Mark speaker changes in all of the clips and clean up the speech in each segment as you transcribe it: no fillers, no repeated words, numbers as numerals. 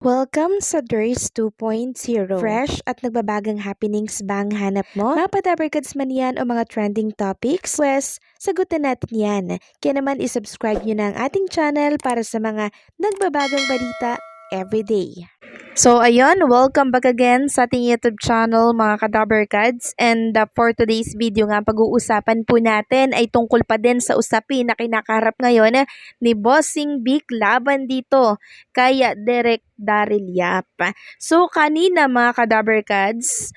Speaker 1: Welcome sa DRS 2.0. Fresh at nagbabagang happenings ba ang hanap mo? Mga padabarkads man yan o mga trending topics? Pwes, sagutin natin yan. Kaya naman isubscribe nyo na ang ating channel para sa mga nagbabagang balita everyday. So ayun, welcome back again sa ating YouTube channel mga kadabarkads, and for today's video nga pag-uusapan po natin ay tungkol pa din sa usapin na kinakaharap ngayon ni Bossing Vic laban dito kay Direk Daryl Yap. So kanina mga kadabarkads,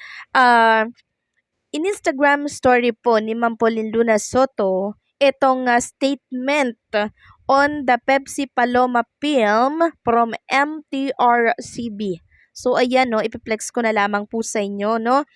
Speaker 1: in-Instagram story po ni Ma'am Pauline Luna Soto itong statement on the Pepsi Paloma film from MTRCB. So ayan no, ipiplex ko na lamang po sa inyo no.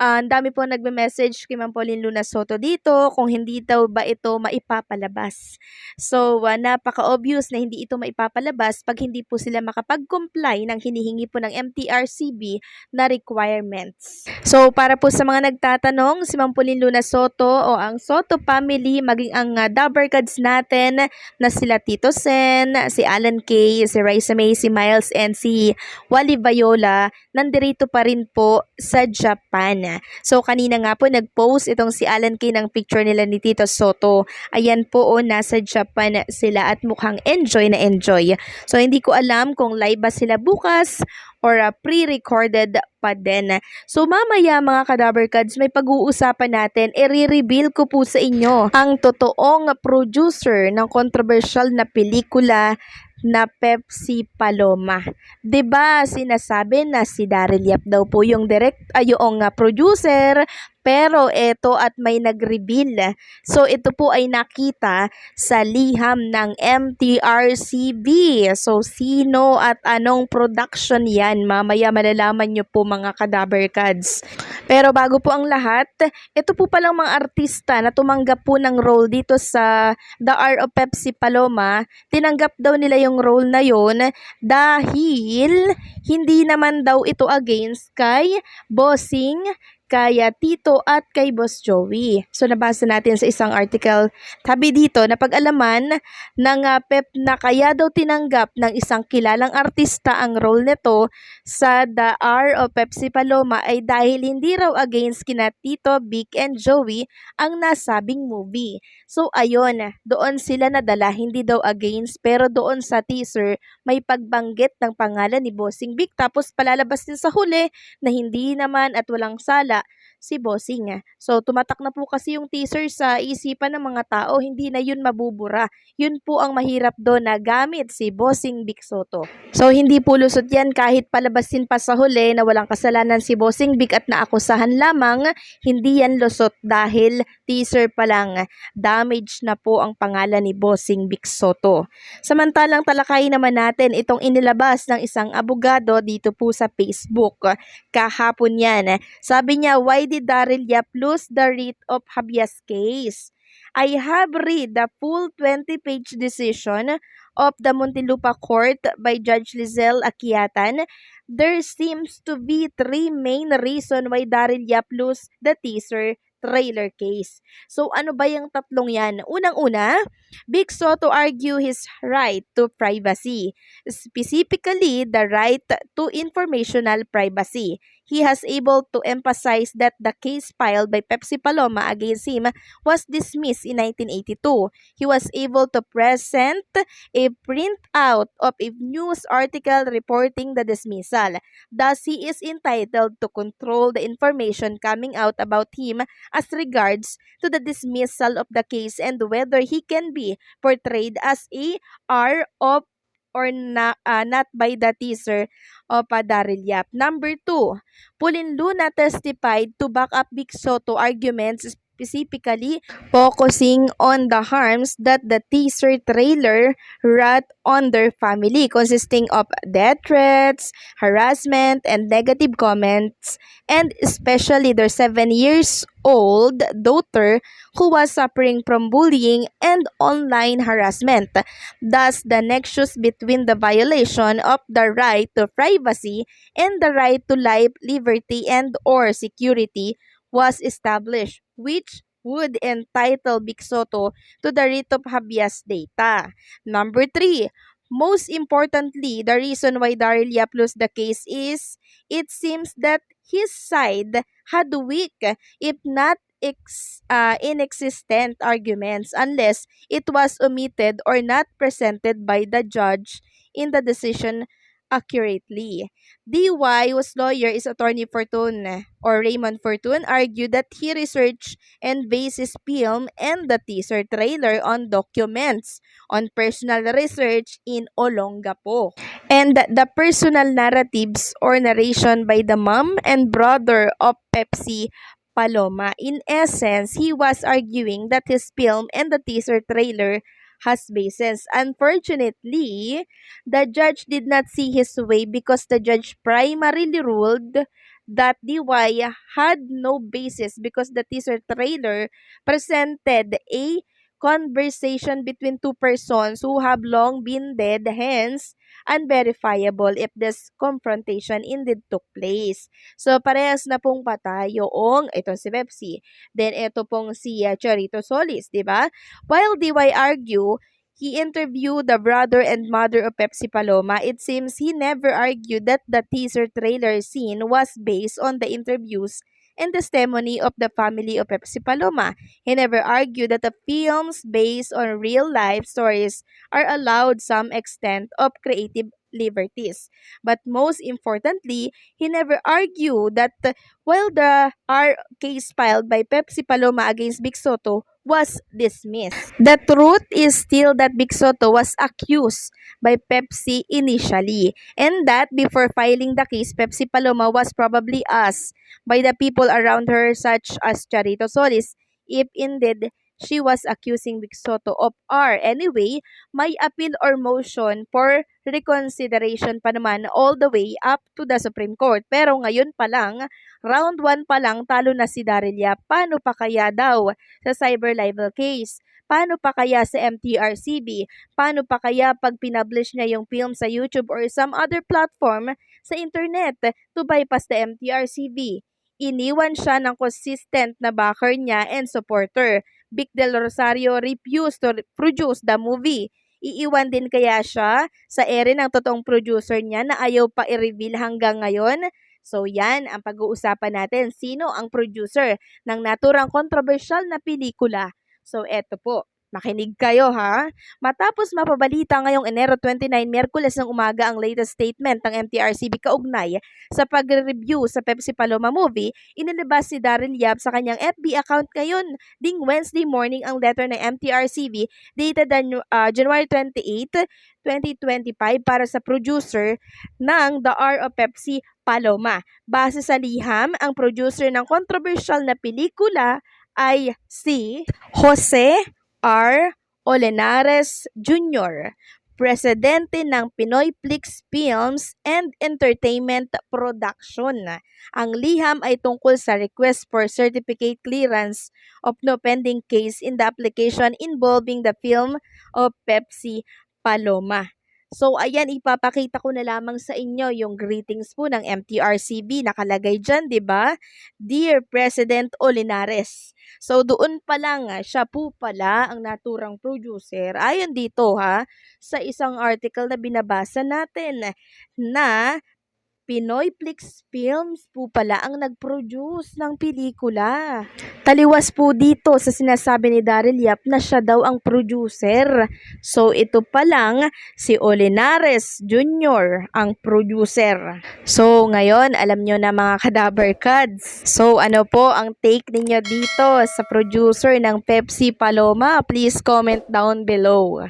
Speaker 1: Ang dami po nagme-message kay Ma'am Pauline Luna Soto dito kung hindi daw ba ito maipapalabas. So napaka-obvious na hindi ito maipapalabas pag hindi po sila makapag-comply ng hinihingi po ng MTRCB na requirements. So para po sa mga nagtatanong, si Ma'am Pauline Luna Soto o ang Soto family maging ang Dabarkads natin na sila Tito Sen, si Alan Kay, si Raisa May, si Miles and si Wally Viola nandirito pa rin po sa Japan. So kanina nga po nag-post itong si Alan Kay ng picture nila ni Tito Soto. Ayan po nasa Japan sila at mukhang enjoy na enjoy. So hindi ko alam kung live ba sila bukas or pre-recorded pa din. So mamaya mga kadabarkads, may pag-uusapan natin, i-reveal ko po sa inyo ang totoong producer ng controversial na pelikula na Pepsi Paloma. 'Di ba sinasabi na si Daryl Yap daw po yung producer, pero ito at may nag-reveal. So ito po ay nakita sa liham ng MTRCB. So sino at anong production yan? Mamaya malalaman nyo po mga kadabarkads. Pero bago po ang lahat, ito po palang mga artista na tumanggap po ng role dito sa The R of Pepsi Paloma. Tinanggap daw nila yung role na yon dahil hindi naman daw ito against kay Bossing, kaya Tito at kay Boss Joey. So nabasa natin sa isang article tabi dito na pag-alaman ng Pep na kaya daw tinanggap ng isang kilalang artista ang role nito sa The R of Pepsi Paloma ay dahil hindi raw against kina Tito, Vic and Joey ang nasabing movie. So ayun, doon sila nadala, hindi daw against, pero doon sa teaser may pagbanggit ng pangalan ni Bossing Vic, tapos palalabas din sa huli na hindi naman at walang sala si Bossing. So tumatak na po kasi yung teaser sa isipan ng mga tao, hindi na yun mabubura. Yun po ang mahirap doon na gamit si Bossing Vic Soto. So hindi po lusot yan kahit palabasin pa sa huli na walang kasalanan si Bossing Vic at naakusahan lamang, hindi yan lusot dahil teaser pa lang, damage na po ang pangalan ni Bossing Vic Soto. Samantalang talakayin naman natin itong inilabas ng isang abogado dito po sa Facebook. Kahapon yan. Sabi niya, why did Daryl Yap lose the writ of habeas case? I have read the full 20-page decision of the Muntinlupa Court by Judge Lizelle Aquiatan. There seems to be three main reasons why Daryl Yap lost the teaser trailer case. So ano ba yung tatlong yan? Unang-una, Vic Soto argue his right to privacy, specifically the right to informational privacy. He has able to emphasize that the case filed by Pepsi Paloma against him was dismissed in 1982. He was able to present a printout of a news article reporting the dismissal. Thus, he is entitled to control the information coming out about him as regards to the dismissal of the case and whether he can be portrayed as a R of or not by the teaser of Daryl Yap. Number 2, Pauline Luna testified to back up Vic Soto arguments, specifically focusing on the harms that the teaser trailer wrought on their family, consisting of death threats, harassment, and negative comments, and especially their 7-year-old daughter who was suffering from bullying and online harassment. Thus, the nexus between the violation of the right to privacy and the right to life, liberty, and or security was established, which would entitle Vic Soto to the writ of habeas data. Number 3, Most importantly, the reason why Daryl Yap lost the case is it seems that his side had weak, if not inexistent arguments unless it was omitted or not presented by the judge in the decision accurately. DY, whose lawyer is Attorney Fortune or Raymond Fortune, argued that he researched and based his film and the teaser trailer on documents on personal research in Olongapo. And the personal narratives or narration by the mom and brother of Pepsi Paloma. In essence, he was arguing that his film and the teaser trailer has basis. Unfortunately, the judge did not see his way because the judge primarily ruled that DY had no basis because the teaser trailer presented a conversation between two persons who have long been dead, hence unverifiable if this confrontation indeed took place. So, parehas na pong patay yung itong si Pepsi. Then, ito pong si Charito Solis, di ba? While DY argue, he interviewed the brother and mother of Pepsi Paloma. It seems he never argued that the teaser trailer scene was based on the interviews and testimony of the family of Pepsi Paloma. He never argued that the films based on real-life stories are allowed some extent of creative liberties. But most importantly, he never argued that while the case filed by Pepsi Paloma against Big Soto was dismissed. The truth is still that Big Soto was accused by Pepsi initially, and that before filing the case, Pepsi Paloma was probably asked by the people around her, such as Charito Solis, if indeed she was accusing Big Soto of R. Anyway, may appeal or motion for reconsideration pa naman all the way up to the Supreme Court. Pero ngayon pa lang, round 1 pa lang, talo na si Daryl Yap. Paano pa kaya daw sa cyber libel case? Paano pa kaya sa MTRCB? Paano pa kaya pag pinublish niya yung film sa YouTube or some other platform sa internet to bypass the MTRCB? Iniwan siya ng consistent na backer niya and supporter. Vic Del Rosario refused to produce the movie. Iiwan din kaya siya sa ere ng totoong producer niya na ayaw pa i-reveal hanggang ngayon? So yan ang pag-uusapan natin. Sino ang producer ng naturang kontrobersyal na pelikula? So eto po. Makinig kayo ha. Matapos mapabalita ngayong Enero 29, Miyerkules ng umaga ang latest statement ng MTRCB kaugnay sa pagre-review sa Pepsi Paloma movie, inilabas si Daryl Yap sa kanyang FB account ngayon ding Wednesday morning ang letter ng MTRCB dated January 28, 2025 para sa producer ng The R of Pepsi Paloma. Base sa liham, ang producer ng controversial na pelikula ay si Jose R. Olenares Jr., presidente ng Pinoy Flix Films and Entertainment Production. Ang liham ay tungkol sa request for certificate clearance of no pending case in the application involving the film of Pepsi Paloma. So, ayan, ipapakita ko na lamang sa inyo yung greetings po ng MTRCB. Nakalagay dyan, di ba? Dear President Olenares. So, doon pa lang, siya po pala ang naturang producer. Ayon dito sa isang article na binabasa natin na Pinoy Flix Films po pala ang nag-produce ng pelikula. Taliwas po dito sa sinasabi ni Daryl Yap na siya daw ang producer. So ito pa lang si Olenares Jr. ang producer. So ngayon alam nyo na mga Kadaver Kads. So ano po ang take ninyo dito sa producer ng Pepsi Paloma? Please comment down below.